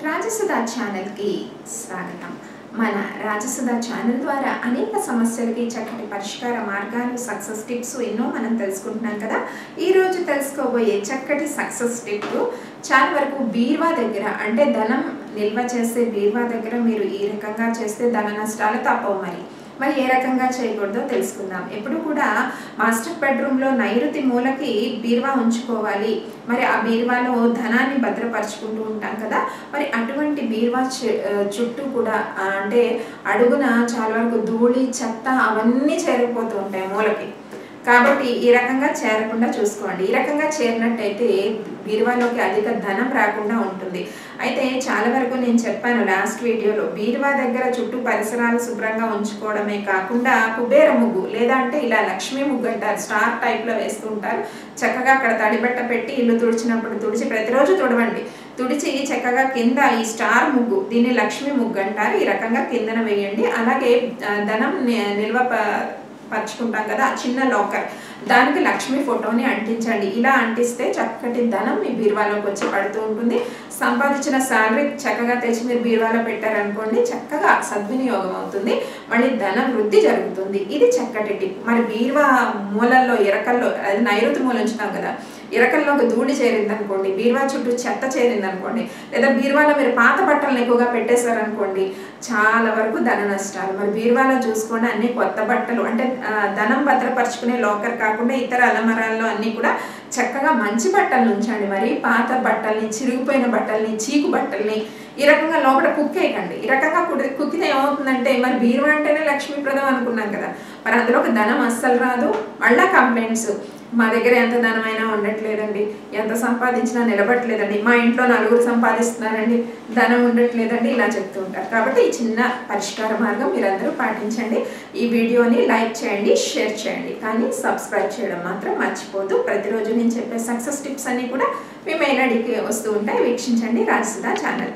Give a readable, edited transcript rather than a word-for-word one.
రాజసుధా ఛానల్కి స్వాగతం. మన రాజసుధా ఛానల్ ద్వారా అనేక సమస్యలకి చక్కటి పరిష్కార మార్గాలు, సక్సెస్ టిప్స్ ఎన్నో మనం తెలుసుకుంటున్నాం కదా. ఈరోజు తెలుసుకోబోయే చక్కటి సక్సెస్ టిప్, చాలా వరకు బీరువా దగ్గర అంటే ధనం నిల్వ చేసే బీరువా దగ్గర మీరు ఈ రకంగా చేస్తే ధన నష్టాలు తప్పవు. మరి ఏ రకంగా చేయకూడదో తెలుసుకుందాం. ఎప్పుడు కూడా మాస్టర్ బెడ్రూమ్లో నైరుతి మూలకి బీరువా ఉంచుకోవాలి. మరి ఆ బీరువాలో ధనాన్ని భద్రపరుచుకుంటూ ఉంటాం కదా. మరి అటువంటి బీరువా చుట్టూ కూడా అంటే అడుగున చాలా వరకు ధూళి, చెత్త అవన్నీ చేరిపోతూ ఉంటాయి మూలకి. కాబట్టి ఈ రకంగా చేరకుండా చూసుకోండి. ఈ రకంగా చేరినట్టయితే బీరువాలోకి అధిక ధనం రాకుండా ఉంటుంది. అయితే చాలా వరకు నేను చెప్పాను లాస్ట్ వీడియోలో, బీరువా దగ్గర చుట్టూ పరిసరాలు శుభ్రంగా ఉంచుకోవడమే కాకుండా కుబేర ముగ్గు లేదా అంటే ఇలా లక్ష్మీ ముగ్గు అంటారు, స్టార్ టైప్లో వేస్తూ ఉంటారు. చక్కగా అక్కడ తడిబట్ట పెట్టి ఇల్లు తుడిచినప్పుడు తుడిచి ప్రతిరోజు తుడవండి. తుడిచి చక్కగా కింద ఈ స్టార్ ముగ్గు, దీన్ని లక్ష్మీ ముగ్గు అంటారు, ఈ రకంగా కిందన వేయండి. అలాగే ధనం నిల్వ పరుచుకుంటాం కదా, ఆ చిన్న లాకర్, దానికి లక్ష్మి ఫోటోని అంటించండి. ఇలా అంటిస్తే చక్కటి ధనం మీ బీరువాలోకి వచ్చి పడుతూ ఉంటుంది. సంపాదించిన శాలరీ చక్కగా తెచ్చి మీరు బీరువాలో పెట్టారనుకోండి, చక్కగా సద్వినియోగం అవుతుంది, మళ్ళీ ధన వృద్ధి జరుగుతుంది. ఇది చక్కటి టిప్. మరి బీరువా మూలల్లో, ఇరకల్లో, అది నైరుతి మూల ఉంచుతాం కదా, ఇరకల్లో ఒక ధూళి చేరిందనుకోండి, బీరువా చుట్టూ చెత్త చేరిందనుకోండి, లేదా బీరువాలో మీరు పాత బట్టలను ఎక్కువగా పెట్టేశారనుకోండి, చాలా వరకు ధన నష్టాలు. మరి బీరువాలో చూసుకోండి, అన్ని కొత్త బట్టలు అంటే ధనం భద్రపరుచుకునే లాకర్ కాకుండా ఇతర అలమరాల్లో అన్నీ కూడా చక్కగా మంచి బట్టలు ఉంచండి. మరి పాత బట్టల్ని, చిరిగిపోయిన బట్టల్ని, చీకు బట్టల్ని ఈ రకంగా లోపల కుక్కేయకండి. ఈ రకంగా కుక్కితే ఏమవుతుందంటే, మరి బీరువా అంటేనే లక్ష్మీప్రదం అనుకున్నాం కదా, మరి అందులో ఒక ధనం అస్సలు రాదు. మళ్ళా కంప్లైంట్స్, మా దగ్గర ఎంత ధనమైనా ఉండట్లేదండి, ఎంత సంపాదించినా నిలబట్టలేదండి, మా ఇంట్లో నలుగురు సంపాదిస్తున్నారండి, ధనం ఉండట్లేదండి, ఇలా చెప్తూ ఉంటారు. కాబట్టి ఈ చిన్న పరిష్కార మార్గం మీరందరూ పాటించండి. ఈ వీడియోని లైక్ చేయండి, షేర్ చేయండి, కానీ సబ్స్క్రైబ్ చేయడం మాత్రం మర్చిపోదు. ప్రతిరోజు నేను చెప్పే సక్సెస్ టిప్స్ అన్నీ కూడా మీ మెయిల్ ఐడికి వస్తూ ఉంటాయి. వీక్షించండి రాజసుధా ఛానల్.